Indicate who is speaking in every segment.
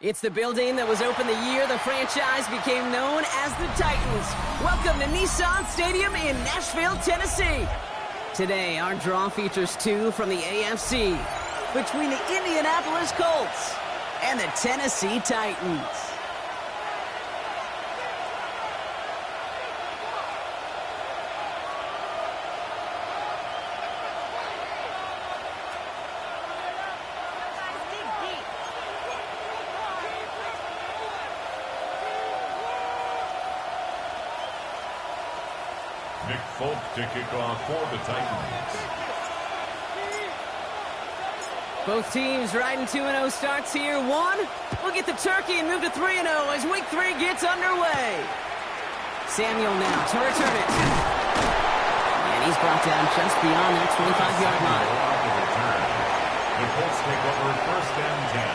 Speaker 1: It's the building that was opened the year the franchise became known as the Titans. Welcome to Nissan Stadium in Nashville, Tennessee. Today, our draw features two from the AFC between the Indianapolis Colts and the Tennessee Titans.
Speaker 2: Nick Folk to kick off for the Titans.
Speaker 1: Both teams riding 2-0 starts here. One, we'll get the turkey and move to 3-0 as week 3 gets underway. Samuel now to return it. And he's brought down just beyond that 25-yard line.
Speaker 2: The Colts take over 1st and 10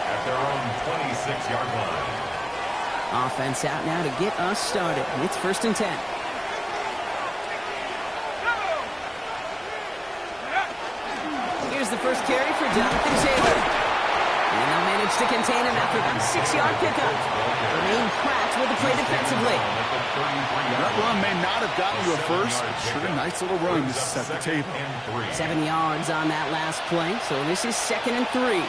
Speaker 2: at their own 26-yard line.
Speaker 1: Offense out now to get us started. It's 1st and 10. The first carry for Jonathan Taylor. And they'll manage to contain him after about a 6-yard pickup. Remain cracked with the play defensively.
Speaker 3: That run may not have gotten you a first, but sure a nice little run to set the table.
Speaker 1: 7 yards on that last play, so this is 2nd and 3.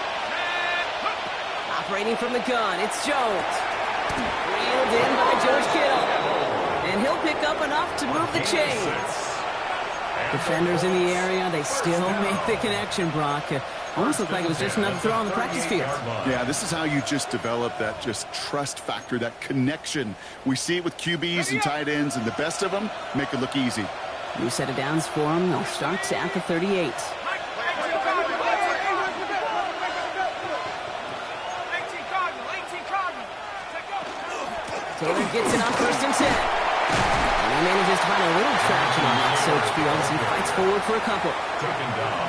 Speaker 1: Operating from the gun, it's Jones. Reeled in by George Kittle. And he'll pick up enough to move the chains. Defenders in the area, they still make the connection, Brock. Almost looked like it was just another throw on the practice field.
Speaker 3: Yeah, this is how you just develop that just trust factor, that connection. We see it with QBs and tight ends, and the best of them make it look easy.
Speaker 1: New set of downs for them. They'll start at the 38. Taylor gets it on 1st and 10. And he manages to find a little traction on that search field as he fights forward for a couple.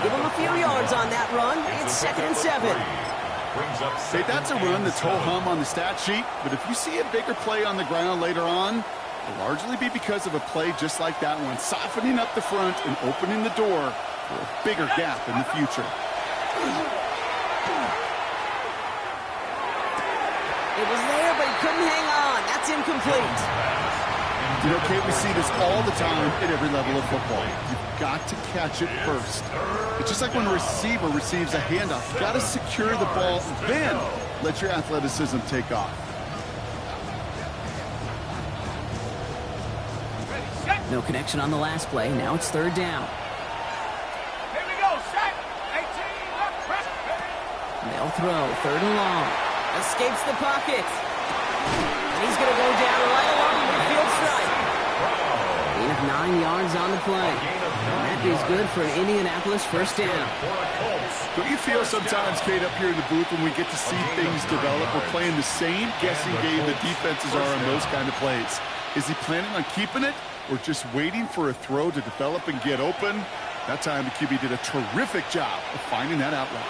Speaker 1: Give him a few yards on that run. It's 2nd and 7.
Speaker 3: Hey, that's a run that's ho-hum on the stat sheet, but if you see a bigger play on the ground later on, it'll largely be because of a play just like that one, softening up the front and opening the door for a bigger gap in the future.
Speaker 1: It was there, but he couldn't hang on. That's incomplete.
Speaker 3: You know, Kate, we see this all the time at every level of football. You've got to catch it first. It's just like when a receiver receives a handoff. You've got to secure the ball, then let your athleticism take off.
Speaker 1: No connection on the last play. Now it's 3rd down.
Speaker 4: Here we go, set. 18, press.
Speaker 1: They'll throw 3rd and long. Escapes the pocket. And he's going to go down right along the midfield stripe. Gain of 9 yards on the play. And that is good for an Indianapolis 1st down.
Speaker 3: Don't you feel sometimes, Kate, up here in the booth when we get to see things develop, we're playing the same guessing game the defenses are on those kind of plays? Is he planning on keeping it or just waiting for a throw to develop and get open? That time the QB did a terrific job of finding that outlet.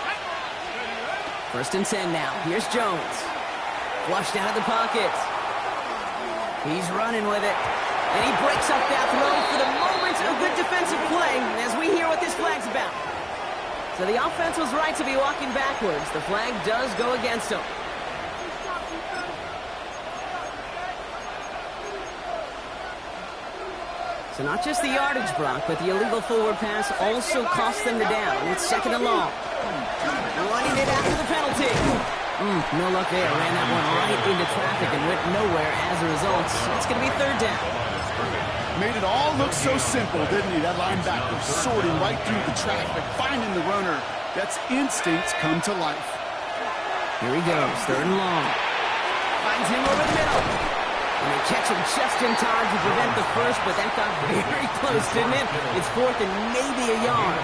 Speaker 1: 1st and 10 now. Here's Jones. Flushed out of the pocket. He's running with it. And he breaks up that throw for the moment. A good defensive play as we hear what this flag's about. So the offense was right to be walking backwards. The flag does go against them. So not just the yardage, Brock, but the illegal forward pass also cost them the down. It's 2nd and long. Running it after the penalty. No luck there. Ran that one right into traffic and went nowhere as a result. It's going to be 3rd down.
Speaker 3: Made it all look so simple, didn't he? That linebacker sorting right through the traffic, finding the runner. That's instincts come to life.
Speaker 1: Here he goes, 3rd and long. Finds him over the middle. And they catch him just in time to prevent the first, but that got very close, didn't it? It's 4th and maybe a yard.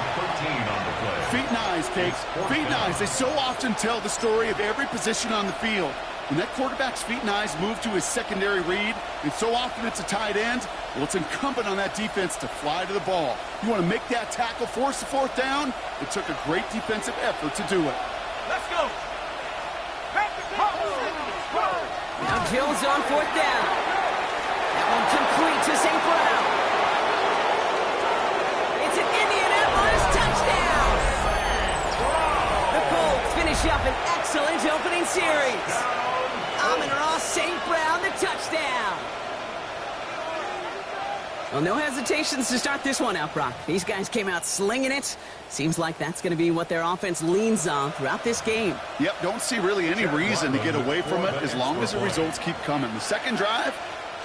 Speaker 3: Feet and eyes, Kate. Feet and eyes. They so often tell the story of every position on the field. When that quarterback's feet and eyes move to his secondary read, and so often it's a tight end, well, it's incumbent on that defense to fly to the ball. You want to make that tackle, force the 4th down? It took a great defensive effort to do it.
Speaker 4: Let's go.
Speaker 1: Now Jill's on 4th down. That one complete to St. Brown. It's an Indianapolis touchdown. The Colts finish up an excellent opening point series. Amon-Ra St. Brown, the touchdown. Well, no hesitations to start this one out, Brock. These guys came out slinging it. Seems like that's going to be what their offense leans on throughout this game.
Speaker 3: Yep, don't see really any reason to get away from it as long as the results keep coming. The second drive,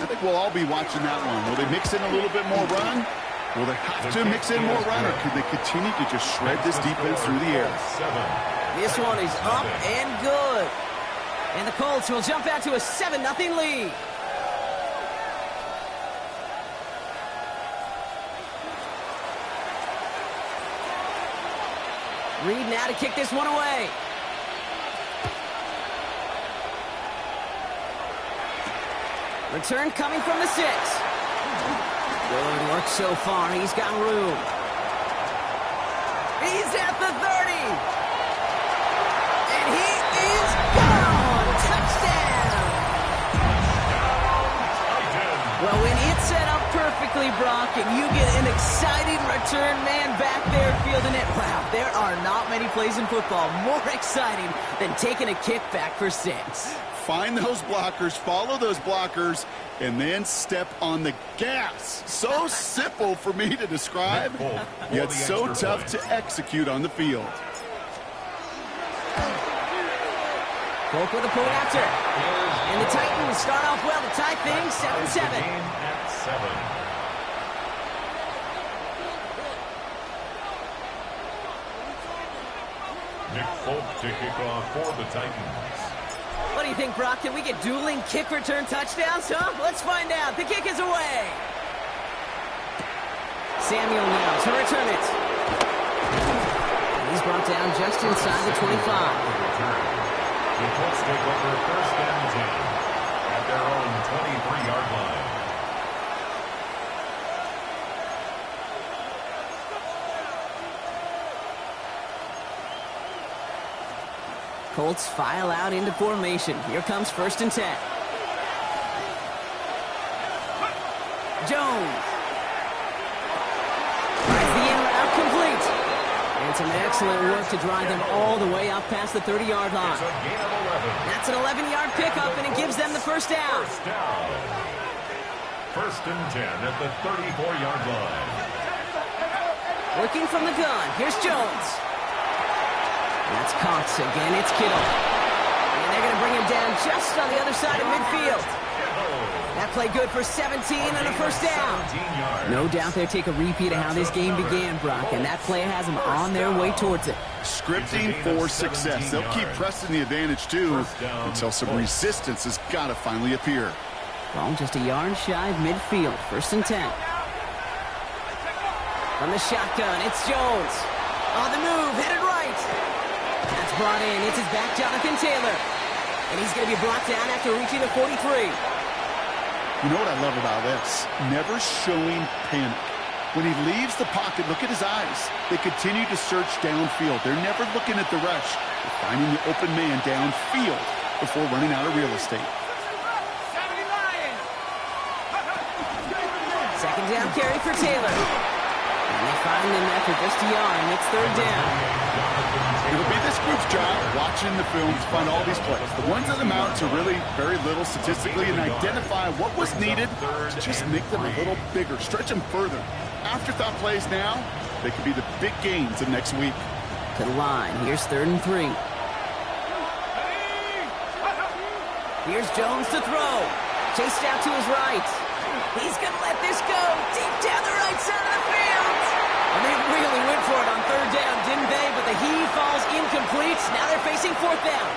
Speaker 3: I think we'll all be watching that one. Will they mix in a little bit more run? Will they have to mix in more run, or could they continue to just shred this defense through the air?
Speaker 1: This one is up and good. And the Colts will jump out to a 7-0 lead. Reed now to kick this one away. Return coming from the 6. Good work so far. He's got room. He's at the 30. And he is gone. Touchdown. Well, when it's set up perfectly, Brock, and you get an exciting return man back there fielding it, wow, there are not many plays in football more exciting than taking a kick back for 6.
Speaker 3: Find those blockers, follow those blockers, and then step on the gas. So simple for me to describe, yet so tough to execute on the field.
Speaker 1: Polk with a point after. And the Titans start off well to tie things 7-7.
Speaker 2: At 7. Nick Folk to kick off for the Titans.
Speaker 1: What do you think, Brock? Can we get dueling kick return touchdowns, huh? Let's find out. The kick is away. Samuel now to return it. He's brought down just inside the 25.
Speaker 2: The Colts take over 1st and 10 at their own 23-yard line.
Speaker 1: Colts file out into formation. Here comes 1st and 10. Jones. Tries the in route complete. And some excellent work to drive them all the way up past the 30-yard line.
Speaker 2: It's a gain of 11.
Speaker 1: That's an 11-yard pickup, and it gives them the first down.
Speaker 2: First down. 1st and 10 at the 34-yard line.
Speaker 1: Working from the gun. Here's Jones. That's Cox again. It's Kittle. And they're going to bring him down just on the other side of midfield. That play good for 17 and a first down. No doubt they'll take a repeat of how this game began, Brock, and that play has them on their way towards it.
Speaker 3: Scripting for success. They'll keep pressing the advantage, too, until some resistance has got to finally appear.
Speaker 1: Well, just a yard shy of midfield. 1st and 10. From the shotgun, it's Jones. On the move, headed right. That's brought in. It's his back, Jonathan Taylor. And he's going to be brought down after reaching the 43.
Speaker 3: You know what I love about this? Never showing panic. When he leaves the pocket, look at his eyes. They continue to search downfield. They're never looking at the rush. They're finding the open man downfield before running out of real estate.
Speaker 1: Second down carry for Taylor. And they find him after just a yard, and it's 3rd down.
Speaker 3: It'll be this group's job watching the film to find all these plays. The ones that amount to really very little statistically and identify what was needed to just make them a little bigger, stretch them further. Afterthought plays now, they could be the big gains of next week.
Speaker 1: To the line. Here's 3rd and 3. Here's Jones to throw. Chased out to his right. He's going to let this go deep down the right side of the field. And they really went for it on 3rd down, didn't they? But the heave falls incomplete. Now they're facing 4th down.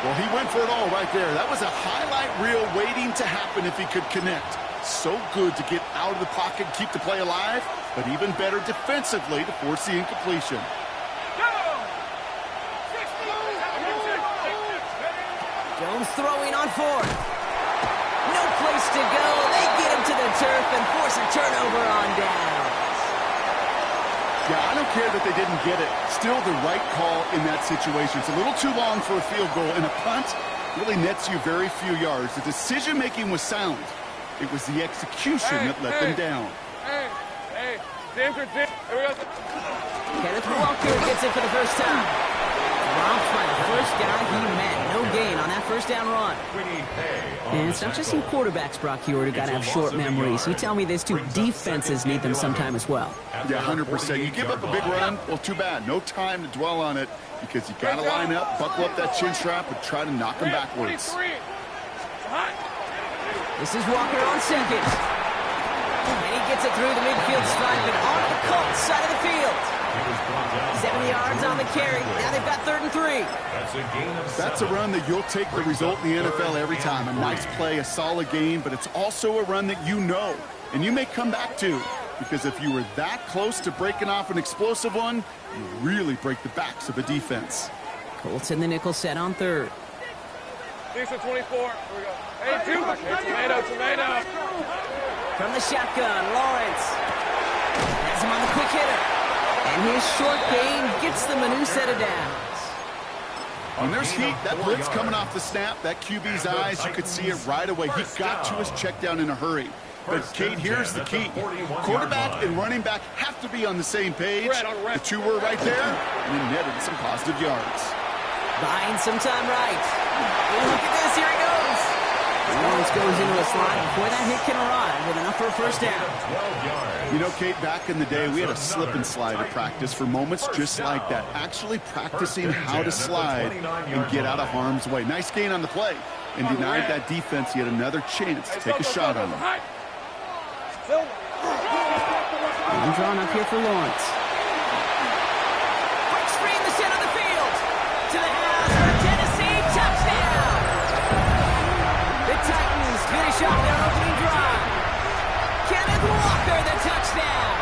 Speaker 3: Well, he went for it all right there. That was a highlight reel waiting to happen if he could connect. So good to get out of the pocket and keep the play alive, but even better defensively to force the incompletion.
Speaker 1: Jones throwing on 4th. No place to go. They get him to the turf and force a turnover on downs.
Speaker 3: Yeah, I don't care that they didn't get it. Still the right call in that situation. It's a little too long for a field goal, and a punt really nets you very few yards. The decision-making was sound. It was the execution that let them down.
Speaker 1: Kenneth Walker gets it for the first time. Robbed by the first guy he met. first down run. And it's not just some quarterbacks, Brock Huard, who got to have short memories. You tell me these two defenses need them sometime as well.
Speaker 3: Yeah, 100%. You give up a big run, well, too bad. No time to dwell on it because you got to line up, buckle up that chin strap, and try to knock them backwards.
Speaker 1: This is Walker on second. And he gets it through the midfield stripe and on the Colts side of the field. 70 yards on the carry. Now they've got 3rd and 3.
Speaker 3: That's a run that you'll take the result in the NFL every time. A nice play, a solid game, but it's also a run that you know and you may come back to, because if you were that close to breaking off an explosive one, you really break the backs of a defense.
Speaker 1: Colts in the nickel set on 3rd.
Speaker 4: 6 to 24. Here we go. Hey, tomato.
Speaker 1: From the shotgun, Lawrence has him on the quick hitter. And his short gain gets them a new set of downs.
Speaker 3: When there's heat, that blitz coming off the snap, that QB's eyes, you could see it right away. He got to his check down in a hurry. But, Kate, here's the key. Quarterback and running back have to be on the same page. The two were right there, and he netted some positive yards.
Speaker 1: Buying some time right. Oh, look at this. Here he goes. Lawrence goes into a slot. Boy, that hit can arrive with enough for a first down.
Speaker 3: You know, Kate, back in the day, we had a slip and slide at practice for moments just like that. Actually practicing how to slide and get out of harm's way. Nice gain on the play, and denied that defense yet another chance to take a shot on them.
Speaker 1: And drawn up here for Lawrence. Breaks free in the center of the field. To the house for a Tennessee touchdown. The Titans finish off their opening drive. Kenneth Walker, the touchdown.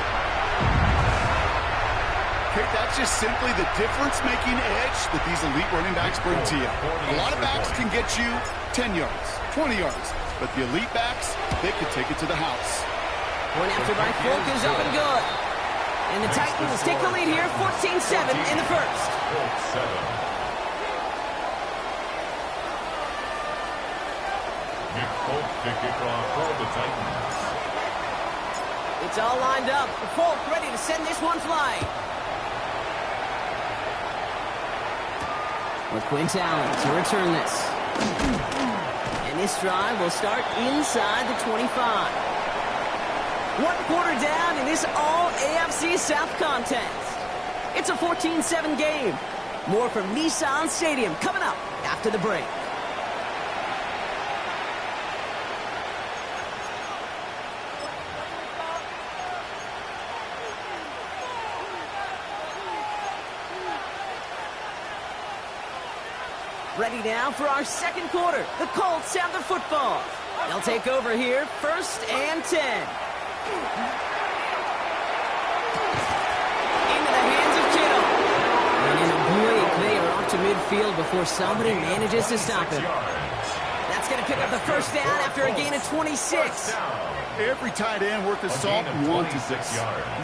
Speaker 3: Okay, that's just simply the difference-making edge that these elite running backs bring to you. A lot of backs can get you 10 yards, 20 yards, but the elite backs, they can take it to the house.
Speaker 1: Point after by Folk is up and good. And the Titans take the lead here, 14-7 in the first.
Speaker 2: Nick Folk to kick off for the Titans.
Speaker 1: It's all lined up. Folk ready to send this one flying. With Quint Allen to return this. And this drive will start inside the 25. 1 quarter down in this all-AFC South contest. It's a 14-7 game. More from Nissan Stadium coming up after the break. Ready now for our second quarter. The Colts have the football. They'll take over here, 1st and 10. Into the hands of Kittle. And in a blink, they are off to midfield before somebody manages to stop him. That's going to pick up the first down after a gain of 26.
Speaker 3: Every tight end worth his salt wanted this.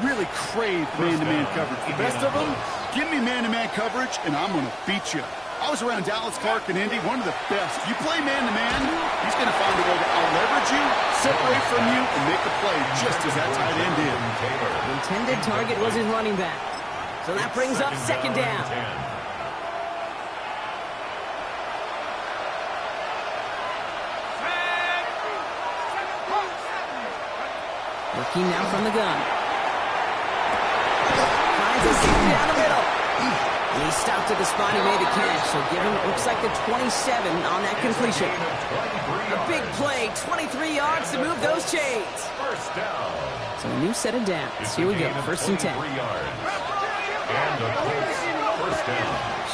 Speaker 3: Really craved man-to-man coverage. The best of them, give me man-to-man coverage, and I'm going to beat you. I was around Dallas Clark and Indy, one of the best. You play man-to-man, he's going to find a way to out-leverage you, separate from you, and make a play just as that tight end did.
Speaker 1: The intended target was his running back. So that brings up 2nd down. Working now from the gun. Finds a seam down the middle. And he stopped at the spot he made the catch, so give him, looks like the 27 on that completion. A big play, 23 yards to move those chains. So a new set of downs. Here we go, 1st and 10.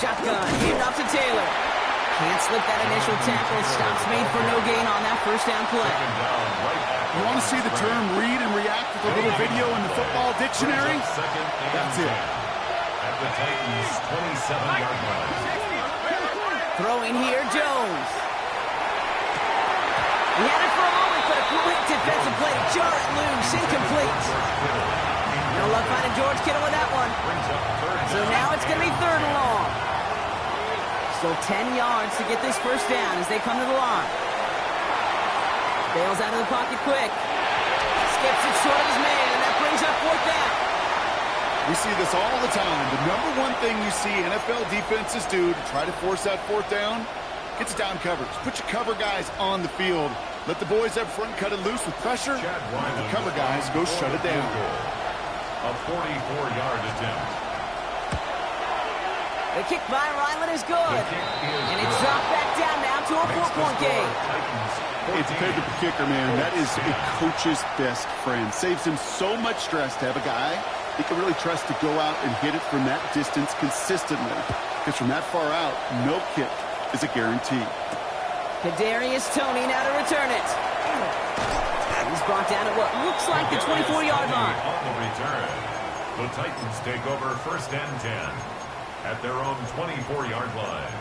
Speaker 1: Shotgun, aimed off to Taylor. Can't slip that initial tackle. Stops made for no gain on that first down play.
Speaker 3: You want to see the term read and react with a little video in the football dictionary? That's it.
Speaker 2: At the Titans' 27-yard line.
Speaker 1: Throwing here, Jones. He had it for a moment, but a quick defensive play. Jar it loose, incomplete. No luck finding George Kittle with that one. So now it's going to be 3rd and long. Still 10 yards to get this first down as they come to the line. Bails out of the pocket quick. Skips it short of his man, and that brings up 4th down.
Speaker 3: We see this all the time. The number one thing you see NFL defenses do to try to force that 4th down, Gets down coverage. Put your cover guys on the field. Let the boys up front cut it loose with pressure. The cover guys go shut it down.
Speaker 2: A 44-yard attempt.
Speaker 1: The kick by Ryland is good. And it's dropped back down now to a 4-point game.
Speaker 3: It's a pickup kicker, man. That is a coach's best friend. Saves him so much stress to have a guy he can really trust to go out and hit it from that distance consistently. Because from that far out, no kick is a guarantee.
Speaker 1: Kadarius Toney now to return it. He's brought down at what looks like the 24-yard line.
Speaker 2: On the return, the Titans take over 1st and 10 at their own 24-yard line.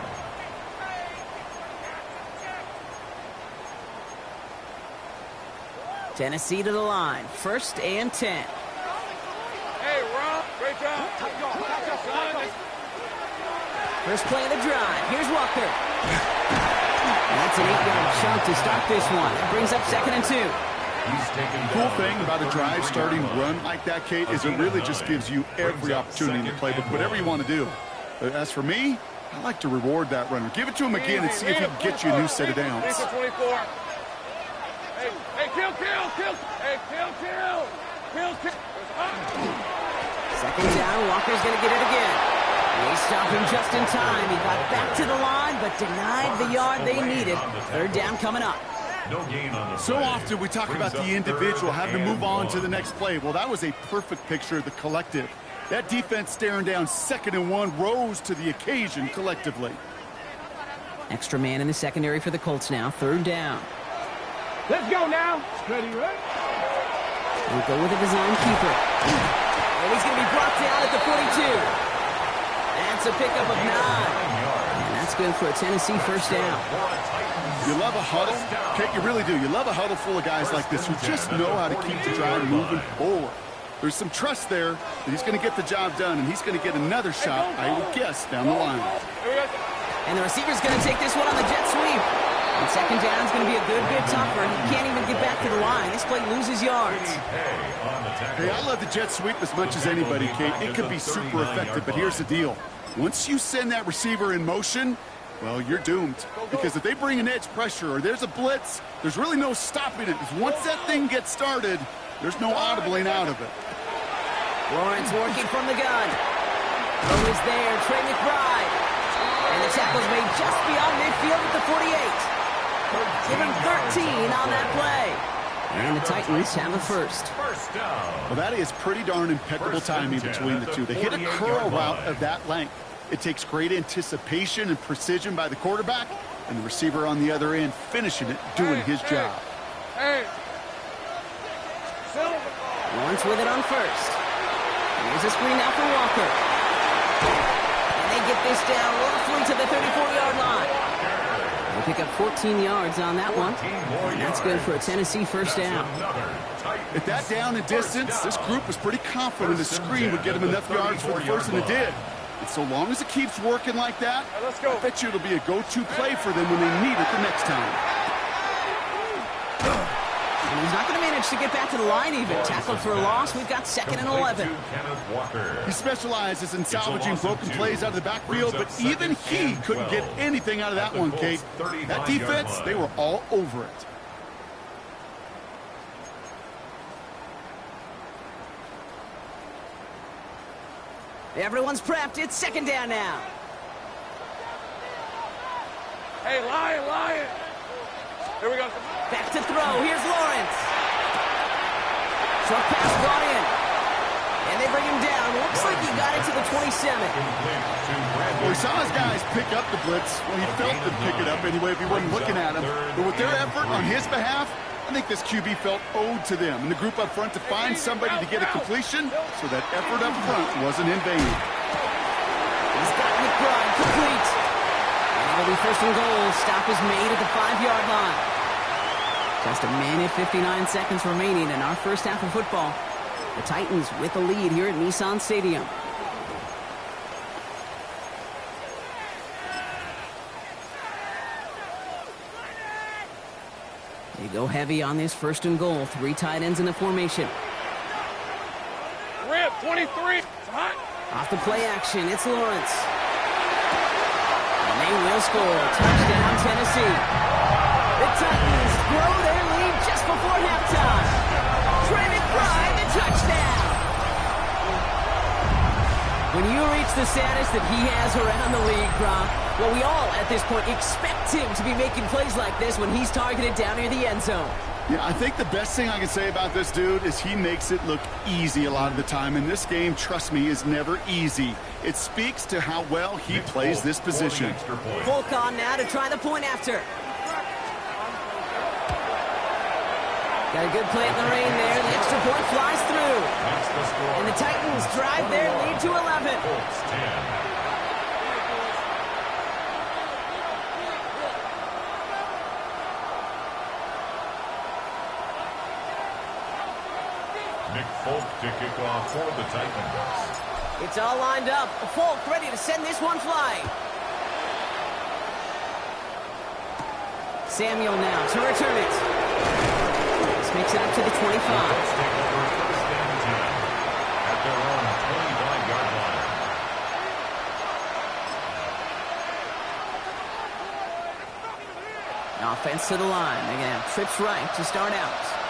Speaker 1: Tennessee to the line. 1st and 10.
Speaker 4: Hey, Rob, great job.
Speaker 1: First play of the drive. Here's Walker. That's an 8-yard chunk to start this one. That brings up 2nd and 2.
Speaker 3: The cool thing about a drive starting run like that, Kate, is it really just gives you every opportunity in the playbook, whatever you want to do. As for me, I like to reward that runner. Give it to him again and see if he can get you a new set of downs.
Speaker 4: Hey, kill. Hey, kill.
Speaker 1: 2nd down. Walker's going to get it again. They stopped him just in time. He got back to the line, but denied the yard they needed. 3rd down coming up.
Speaker 2: No gain on the
Speaker 3: So often we talk about the individual having to move on to the next play. Well, that was a perfect picture of the collective. That defense staring down 2nd and 1 rose to the occasion collectively.
Speaker 1: Extra man in the secondary for the Colts now. 3rd down.
Speaker 4: Let's go now. Ready, right?
Speaker 1: We'll go with a design keeper. And he's going to be brought down at the 42. That's a pickup of 9. And that's good for a Tennessee 1st down.
Speaker 3: You love a huddle? Kate, you really do. You love a huddle full of guys like this who just know how to keep the drive moving forward. There's some trust there that he's going to get the job done, and he's going to get another shot, I would guess, down the line.
Speaker 1: And the receiver's going to take this one on the jet sweep. And 2nd down is going to be a good bit tougher. He can't even get back to the line. This play loses yards.
Speaker 3: Hey, I love the jet sweep as much as anybody, Kate. It could be super effective, but here's the deal. Once you send that receiver in motion, well, you're doomed. Because if they bring an edge pressure or there's a blitz, there's really no stopping it. Because once that thing gets started, there's no audibling out of it.
Speaker 1: Lawrence working from the gun. Throw is there. Trey McBride. And the tackle's made just beyond midfield at the 48. Give him 13 on that play. And the Titans have a 1st.
Speaker 3: Well, that is pretty darn impeccable timing between the two. They hit a curl route of that length. It takes great anticipation and precision by the quarterback, and the receiver on the other end finishing it, doing his job.
Speaker 1: Lawrence with it on 1st. Here's a screen now for Walker. And they get this down roughly to the 34-yard line. They pick up 14 yards on that one. And that's good for a Tennessee 1st down.
Speaker 3: At that down and distance, this group was pretty confident the screen would get them enough yards for the 1st, and it did. And so long as it keeps working like that, I bet you it'll be a go-to play for them when they need it the next time.
Speaker 1: And he's not going to manage to get back to the line even. Tackled for a loss. We've got 2nd and 11.
Speaker 3: He specializes in salvaging broken plays out of the backfield, but even he couldn't get anything out of that one, Kate. That defense, they were all over it.
Speaker 1: Everyone's prepped. It's 2nd down now.
Speaker 4: Hey, Lion. Here we go.
Speaker 1: Back to throw. Here's Lawrence. Short pass brought in. And they bring him down. Looks like he got it to the 27.
Speaker 3: Well, he saw his guys pick up the blitz. Well, he felt them pick it up anyway if he wasn't looking at him. But with their effort on his behalf, I think this QB felt owed to them and the group up front to find somebody to get a completion, so that effort up front wasn't in vain.
Speaker 1: He's got McBride complete. And it'll be 1st and goal. Stop is made at the 5-yard line. Just a minute, 59 seconds remaining in our 1st half of football. The Titans with the lead here at Nissan Stadium. They go heavy on this 1st and goal. 3 tight ends in the formation.
Speaker 4: Rip, 23. Hot.
Speaker 1: Off the play action, it's Lawrence. And they will score. Touchdown, Tennessee. The Titans grow their lead just before halftime. Trey McBride, the touchdown. When you reach the status that he has around the league, Gronk, well, we all, at this point, expect him to be making plays like this when he's targeted down near the end zone.
Speaker 3: Yeah, I think the best thing I can say about this dude is he makes it look easy a lot of the time. And this game, trust me, is never easy. It speaks to how well he plays this position.
Speaker 1: Folk on now to try the point after. Got a good play in the rain there. The extra point flies through. And the Titans drive their lead to 11.
Speaker 2: Nick Folk to kick off for the Titans.
Speaker 1: It's all lined up. Folk ready to send this one flying. Samuel now to return it. This makes it up to the 25.
Speaker 2: Let's take over first and 10 at their own 25-yard line.
Speaker 1: Offense to the line. They're going to have trips right to start out.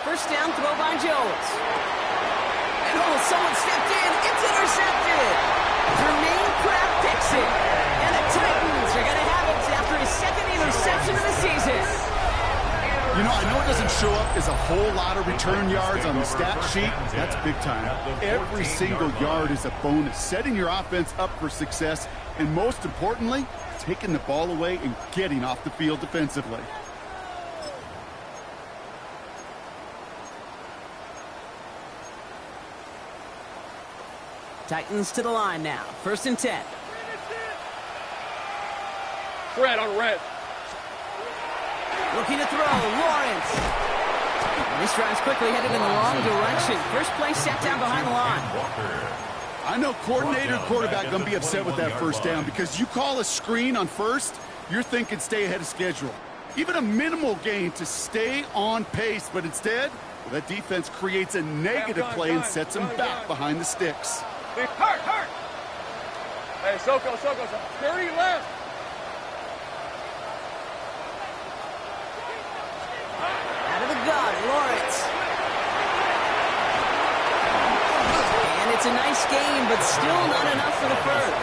Speaker 1: First down throw by Jones. And someone stepped in. It's intercepted. Jermaine Kraft picks it. And the Titans are going to have it after his second interception of the season.
Speaker 3: You know, I know it doesn't show up as a whole lot of return yards on the stat sheet. That's big time. Every single yard is a bonus, setting your offense up for success, and most importantly, taking the ball away and getting off the field defensively.
Speaker 1: Titans to the line now. First and 10.
Speaker 4: Red on red.
Speaker 1: Looking to throw. Lawrence. And this drive's quickly headed in the wrong direction. First play set down behind the line.
Speaker 3: I know coordinator quarterback going to be upset with that first down because you call a screen on first, you're thinking stay ahead of schedule. Even a minimal gain to stay on pace, but instead, well, that defense creates a negative play and sets them back behind the sticks.
Speaker 4: Hurt. Hey, Soko. 30 left.
Speaker 1: Out of the gun, Lawrence. And it's a nice game, but still not enough for the first.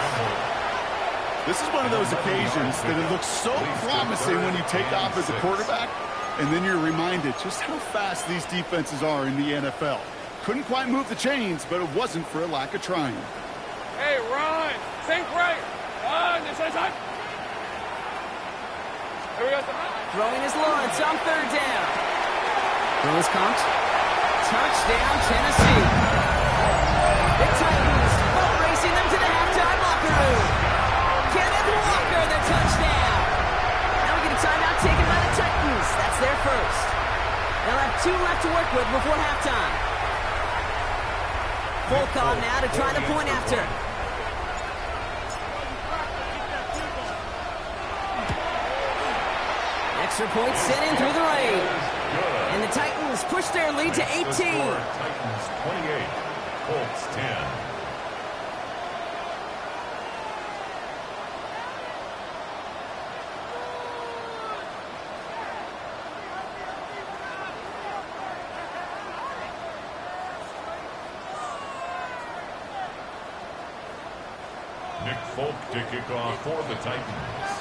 Speaker 3: This is one of those occasions that it looks so promising when you take off as a quarterback, and then you're reminded just how fast these defenses are in the NFL. Couldn't quite move the chains, but it wasn't for a lack of trying.
Speaker 4: Hey, run. Think right. Run. This is time. Here we go.
Speaker 1: Throwing is Lawrence on third down. Throw is caught. Touchdown, Tennessee. The Titans boat racing them to the halftime locker room. Kenneth Walker, the touchdown. Now we get a timeout taken by the Titans. That's their first. They'll have 2 left to work with before halftime. Folk on now to try the point after. Extra point sent in through the rain. And the Titans push their lead to 18.
Speaker 2: Titans 28, Colts 10. Nick Folk to kick off for the Titans.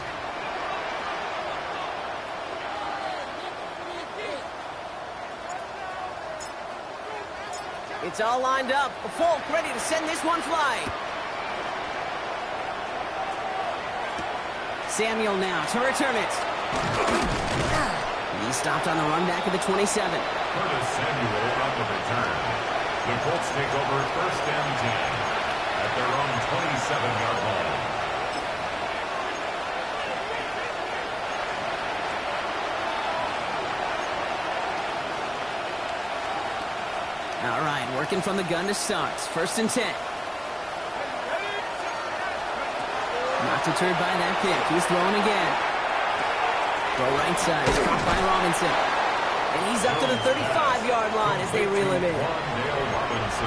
Speaker 1: It's all lined up. Folk ready to send this one flying. Samuel now to return it. He stopped on the run back of the 27.
Speaker 2: Curtis Samuel on the return. The Colts take over first and 10 at their own 27-yard line.
Speaker 1: All right, working from the gun to start. First and 10. Not deterred by that kick. He's throwing again. Throw right side. It's caught by Robinson. And he's up to the 35-yard line as they reel him in.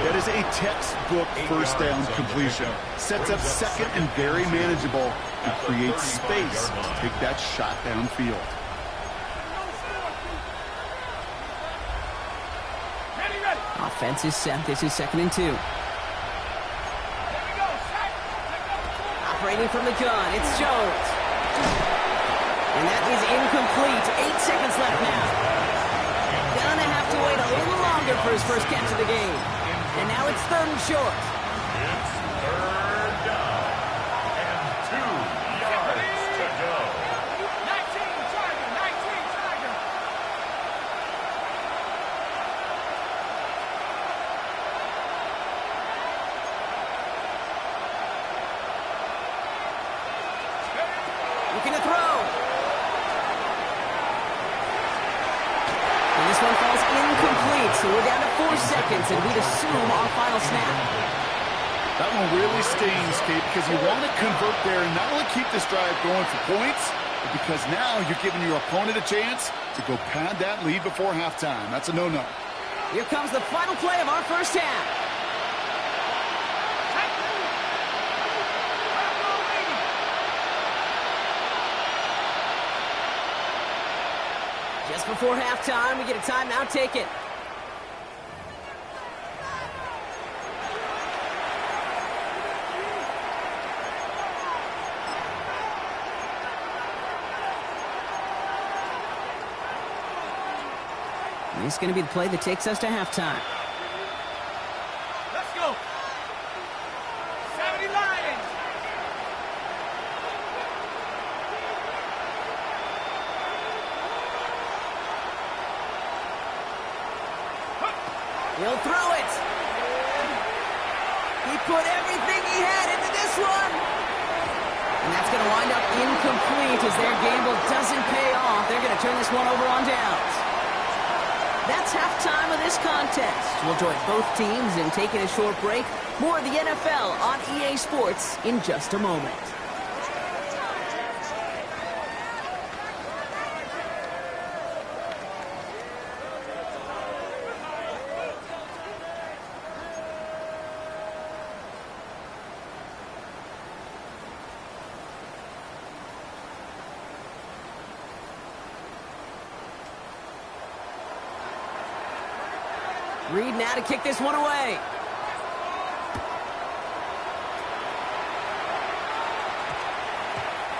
Speaker 3: That is a textbook first down completion. Sets up second and very manageable and creates space to take that shot downfield.
Speaker 1: Offense is set. This is 2nd and 2. Operating from the gun, it's Jones. And that is incomplete. 8 seconds left now. Gonna have to wait a little longer for his first catch of the game. And now it's 3rd and short.
Speaker 2: It's 3rd down and 2 yards to go.
Speaker 4: 19 Tiger, 19 Tiger.
Speaker 1: Looking to throw. And this one falls incomplete, so we're down to 4 seconds, and we'd assume our final snap.
Speaker 3: That one really stings, Kate, because you want to convert there and not only keep this drive going for points, but because now you're giving your opponent a chance to go pad that lead before halftime. That's a no-no.
Speaker 1: Here comes the final play of our first half. Just before halftime, we get a timeout taken. This is going to be the play that takes us to halftime.
Speaker 4: Let's go. 70 Lions.
Speaker 1: He'll throw it. He put everything he had into this one. And that's going to wind up incomplete as their gamble doesn't pay off. They're going to turn this one over on downs. That's halftime of this contest. We'll join both teams in taking a short break. More of the NFL on EA Sports in just a moment. Reed now to kick this one away.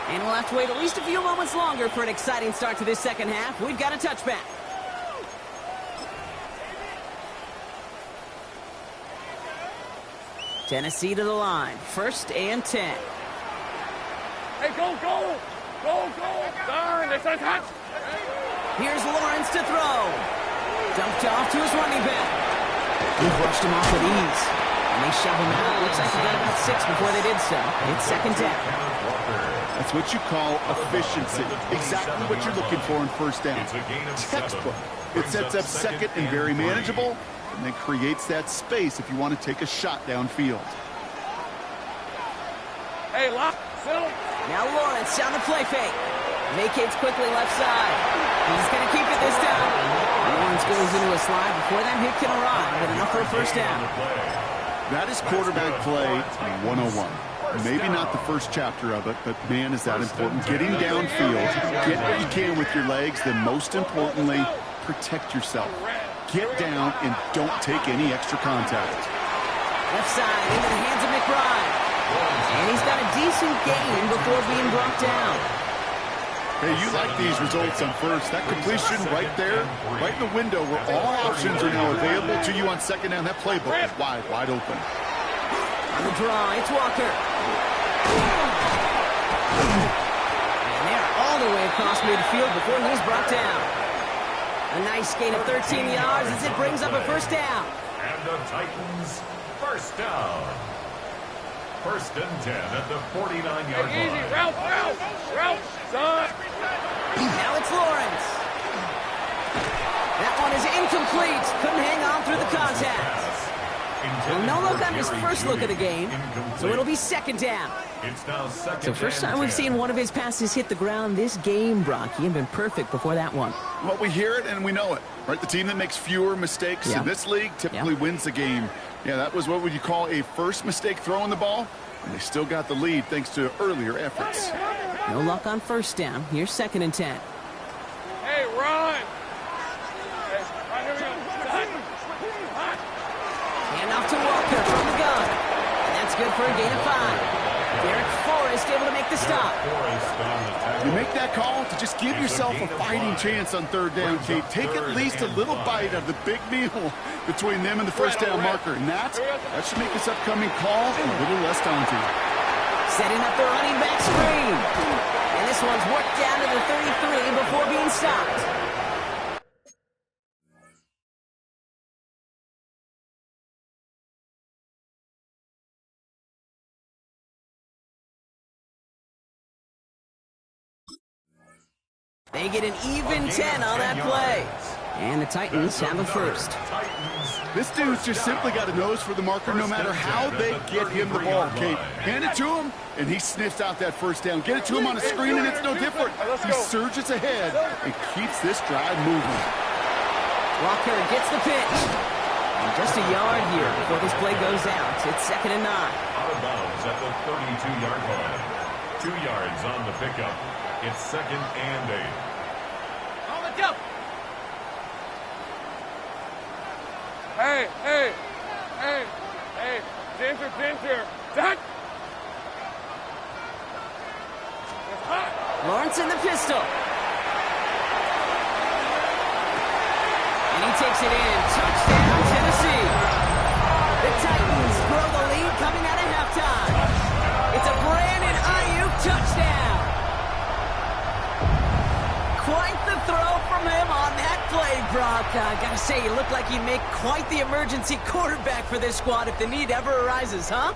Speaker 1: And we'll have to wait at least a few moments longer for an exciting start to this second half. We've got a touchback. Tennessee to the line. 1st and 10.
Speaker 4: Hey, go, go. Go, go. Darn, they said touch.
Speaker 1: Here's Lawrence to throw. Dumped off to his running back. He brushed him off with ease. And they shove him out. Looks like he got about 6 before they did so. It's 2nd down.
Speaker 3: That's what you call efficiency. Exactly what you're looking for in 1st down. Textbook. It sets up second and very manageable, and then creates that space if you want to take a shot downfield.
Speaker 4: Hey, lock. Settle.
Speaker 1: Now Lawrence on the play fake. Vacates quickly left side. He's going to keep it this time. Lawrence goes into a slide before that hit can arrive, but enough for a 1st down.
Speaker 3: That is quarterback play 101. Maybe not the first chapter of it, but man, is that important. Getting downfield, get what you can with your legs, then most importantly, protect yourself. Get down and don't take any extra contact.
Speaker 1: Left side into the hands of McBride. And he's got a decent gain before being brought down.
Speaker 3: Hey, you like these results on 1st. That completion right there, right in the window where all options are now available to you on 2nd down. That playbook is wide open.
Speaker 1: On the draw, it's Walker. And they're all the way across midfield before he's brought down. A nice gain of 13 yards as it brings up a 1st down.
Speaker 2: And the Titans, 1st down. 1st and 10 at the 49-yard line.
Speaker 4: Easy, route, son.
Speaker 1: Now it's Lawrence. That one is incomplete. Couldn't hang on through the contact. Well, no look on his first look of the game, so it'll be second down.
Speaker 2: It's now second.
Speaker 1: So first time we've seen one of his passes hit the ground this game, Brock. He had been perfect before that one.
Speaker 3: Well, we hear it and we know it, right? The team that makes fewer mistakes in this league typically wins the game. Yeah, that was what would you call a first mistake throwing the ball, and they still got the lead thanks to earlier efforts.
Speaker 1: No luck on first down. Here's second and 10.
Speaker 4: Hey, run! Hey, right, here we go.
Speaker 1: Hand off to Walker from the gun. And that's good for a gain of 5. Derek Forrest able to make the stop.
Speaker 3: You make that call to just give yourself a fighting chance on third down, Kate. Take at least a little bite of the big meal between them and the first down marker. And that should make this upcoming call a little less daunting.
Speaker 1: Setting up the running back screen. And this one's worked down to the 33 before being stopped. They get an even 10 on that play. And the Titans have a first.
Speaker 3: This dude's just simply got a nose for the marker no matter how they get him the ball, Kate. Hand it to him, and he sniffs out that first down. Get it to him on a screen, and it's no different. He surges ahead and keeps this drive moving.
Speaker 1: Walker gets the pitch. And just a yard here before this play goes out. It's second and 9.
Speaker 2: Out of bounds at the 32-yard line. 2 yards on the pickup. It's second and 8.
Speaker 4: On the jump. Hey, hey, hey, hey, Ginger. Done.
Speaker 1: Lawrence in the pistol. And he takes it in. Touchdown, Tennessee. The Titans grow the lead coming out of halftime. It's a Brandon Ayuk touchdown. Quite the throw from him on that play, Brock. I gotta say, you look like you make quite the emergency quarterback for this squad if the need ever arises, huh?